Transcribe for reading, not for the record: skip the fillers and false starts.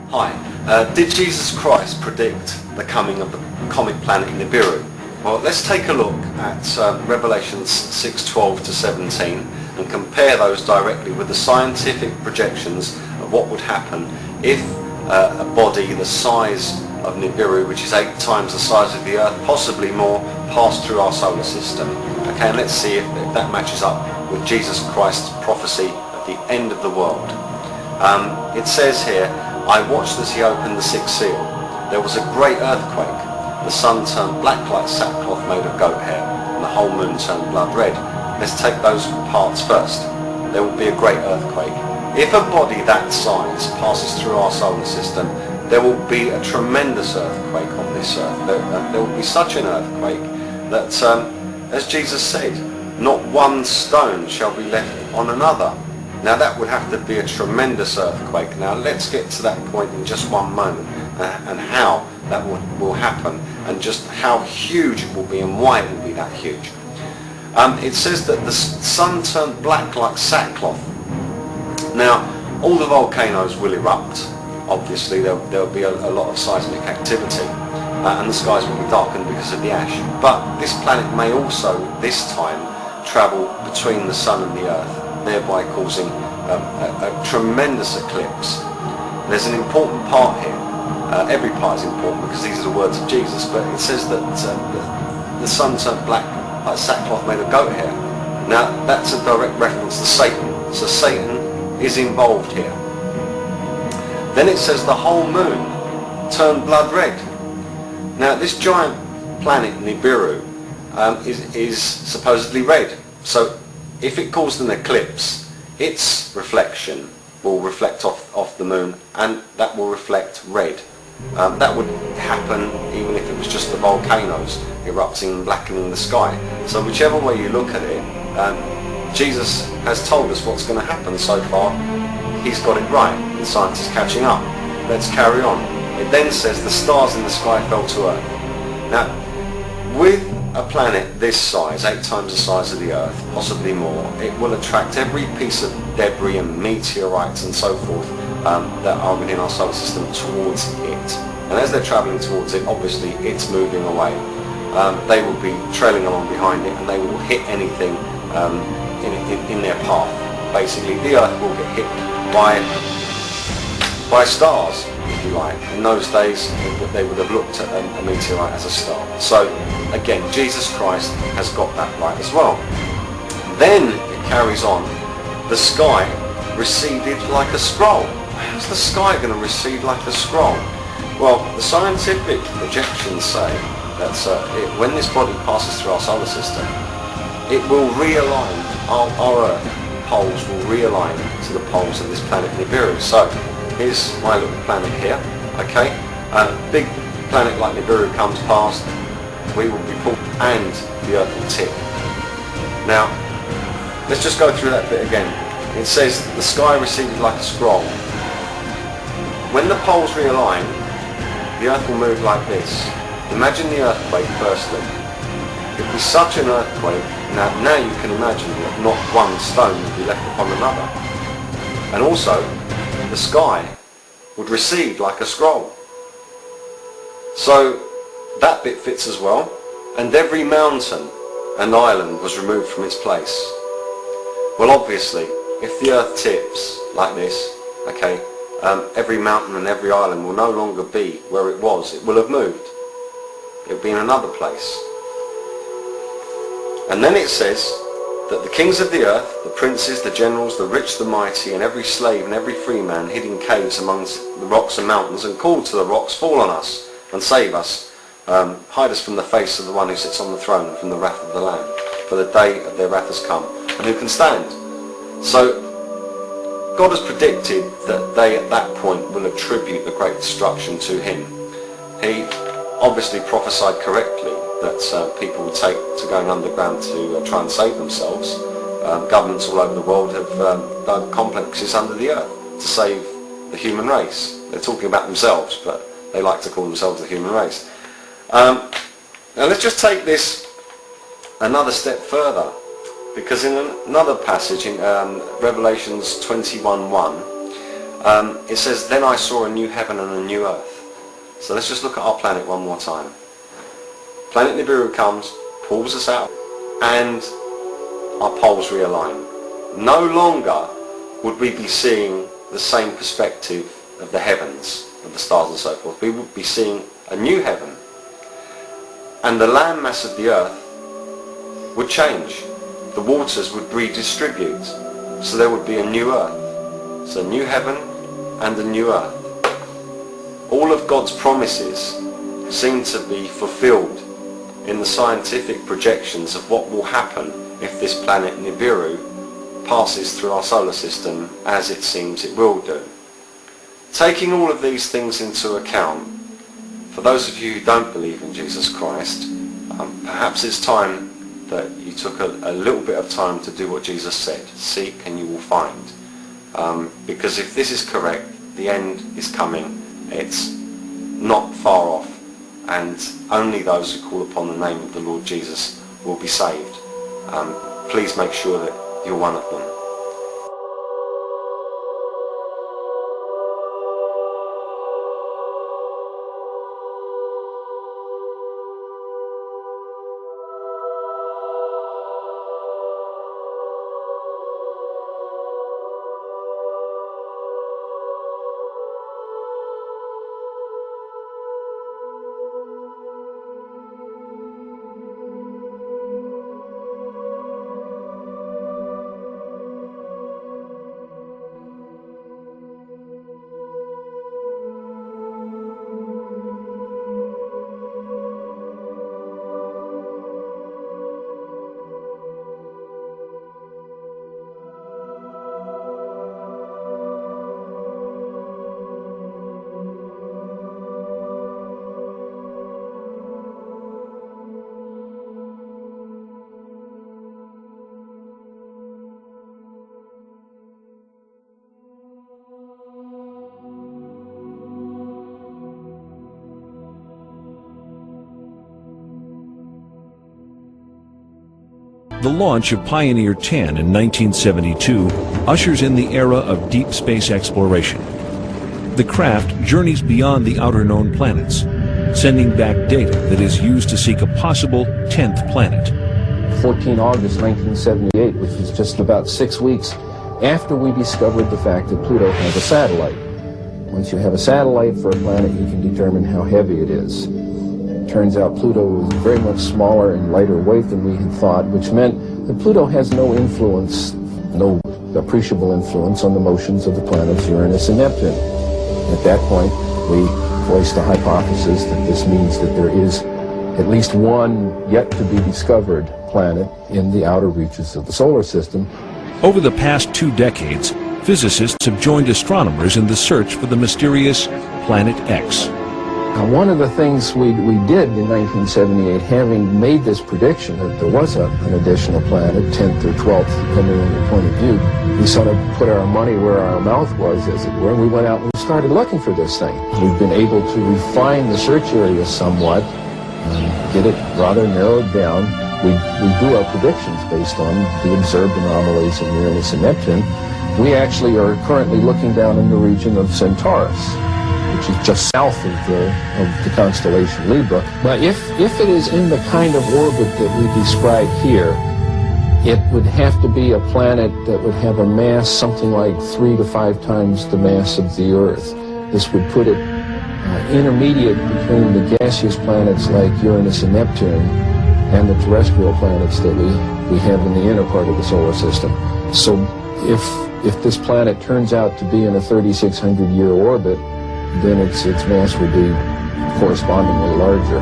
Hi. Did Jesus Christ predict the coming of the comet planet Nibiru? Well, let's take a look at Revelations 6:12 to 17 and compare those directly with the scientific projections of what would happen if a body the size of Nibiru, which is 8 times the size of the Earth, possibly more, passed through our solar system. Okay, and let's see if that matches up with Jesus Christ's prophecy at the end of the world. It says here, I watched as he opened the 6th seal. There was a great earthquake. The sun turned black like sackcloth made of goat hair, and the whole moon turned blood red. Let's take those parts first. There will be a great earthquake. If a body that size passes through our solar system, there will be a tremendous earthquake on this earth. There will be such an earthquake that, as Jesus said, not one stone shall be left on another. Now that would have to be a tremendous earthquake. Now let's get to that point in just one moment and how that will happen and just how huge it will be and why it will be that huge. It says that the sun turned black like sackcloth. Now all the volcanoes will erupt. Obviously there will be a lot of seismic activity and the skies will be darkened because of the ash. But this planet may also this time travel between the sun and the earth, thereby causing a tremendous eclipse. There's an important part here. Every part is important because these are the words of Jesus, but it says that the sun turned black like sackcloth made of goat hair. Now that's a direct reference to Satan, so Satan is involved here. Then it says the whole moon turned blood red. Now this giant planet Nibiru is supposedly red, so if it caused an eclipse, its reflection will reflect off the moon and that will reflect red. That would happen even if it was just the volcanoes erupting and blackening the sky. So whichever way you look at it, Jesus has told us what's going to happen so far. He's got it right and science is catching up. Let's carry on. It then says the stars in the sky fell to earth. Now with a planet this size, 8 times the size of the Earth, possibly more, it will attract every piece of debris and meteorites and so forth that are within our solar system towards it. And as they're travelling towards it, obviously it's moving away. They will be trailing along behind it and they will hit anything in their path. Basically the Earth will get hit by stars, if you like. In those days they would have looked at a meteorite as a star. So again, Jesus Christ has got that right as well. Then it carries on, the sky receded like a scroll. How's the sky going to recede like a scroll? Well, the scientific projections say that when this body passes through our solar system, it will realign, our Earth poles will realign to the poles of this planet Nibiru. So here's my little planet here, okay? Big planet like Nibiru comes past, we will be pulled and the Earth will tip. Now, let's just go through that bit again. It says the sky receded like a scroll. When the poles realign, the Earth will move like this. Imagine the earthquake firstly. It would be such an earthquake, now you can imagine that not one stone would be left upon another. And also, the sky would recede like a scroll. So that bit fits as well. And every mountain and island was removed from its place. Well, obviously, if the Earth tips like this, okay, every mountain and every island will no longer be where it was. It will have moved. It will be in another place. And then it says that the kings of the earth, the princes, the generals, the rich, the mighty, and every slave and every free man hid in caves amongst the rocks and mountains and called to the rocks, fall on us and save us. Hide us from the face of the one who sits on the throne and from the wrath of the Lamb. For the day of their wrath has come. And who can stand? So God has predicted that they at that point will attribute the great destruction to him. He obviously prophesied correctly that people will take to going underground to try and save themselves. Governments all over the world have dug complexes under the earth to save the human race. They're talking about themselves, but they like to call themselves the human race. Now let's just take this another step further, because in another passage in Revelations 21:1, It says, then I saw a new heaven and a new earth. So let's just look at our planet one more time. Planet Nibiru comes, pulls us out, and our poles realign. No longer would we be seeing the same perspective of the heavens, of the stars and so forth. We would be seeing a new heaven. And the land mass of the earth would change. The waters would redistribute. So there would be a new earth. So a new heaven and a new earth. All of God's promises seem to be fulfilled in the scientific projections of what will happen if this planet Nibiru passes through our solar system as it seems it will do. Taking all of these things into account, for those of you who don't believe in Jesus Christ, perhaps it's time that you took a little bit of time to do what Jesus said. Seek and you will find. Because if this is correct, the end is coming. It's not far off. And only those who call upon the name of the Lord Jesus will be saved. Please make sure that you're one of them. The launch of Pioneer 10 in 1972 ushers in the era of deep space exploration. The craft journeys beyond the outer known planets, sending back data that is used to seek a possible 10th planet. 14 August 1978, which was just about 6 weeks after we discovered the fact that Pluto has a satellite. Once you have a satellite for a planet, you can determine how heavy it is. It turns out Pluto was very much smaller and lighter weight than we had thought, which meant that Pluto has no influence, no appreciable influence on the motions of the planets Uranus and Neptune. At that point, we voiced the hypothesis that this means that there is at least one yet to be discovered planet in the outer reaches of the solar system. Over the past 2 decades, physicists have joined astronomers in the search for the mysterious Planet X. Now, one of the things we did in 1978, having made this prediction that there was an additional planet, 10th or 12th, depending on your point of view, we sort of put our money where our mouth was, as it were, and we went out and we started looking for this thing. We've been able to refine the search area somewhat, get it rather narrowed down. We do our predictions based on the observed anomalies in Uranus and Neptune. We actually are currently looking down in the region of Centaurus, which is just south of the constellation Libra. But if it is in the kind of orbit that we describe here, it would have to be a planet that would have a mass something like 3 to 5 times the mass of the Earth. This would put it intermediate between the gaseous planets like Uranus and Neptune and the terrestrial planets that we have in the inner part of the solar system. So if this planet turns out to be in a 3,600-year orbit, then its mass would be correspondingly larger.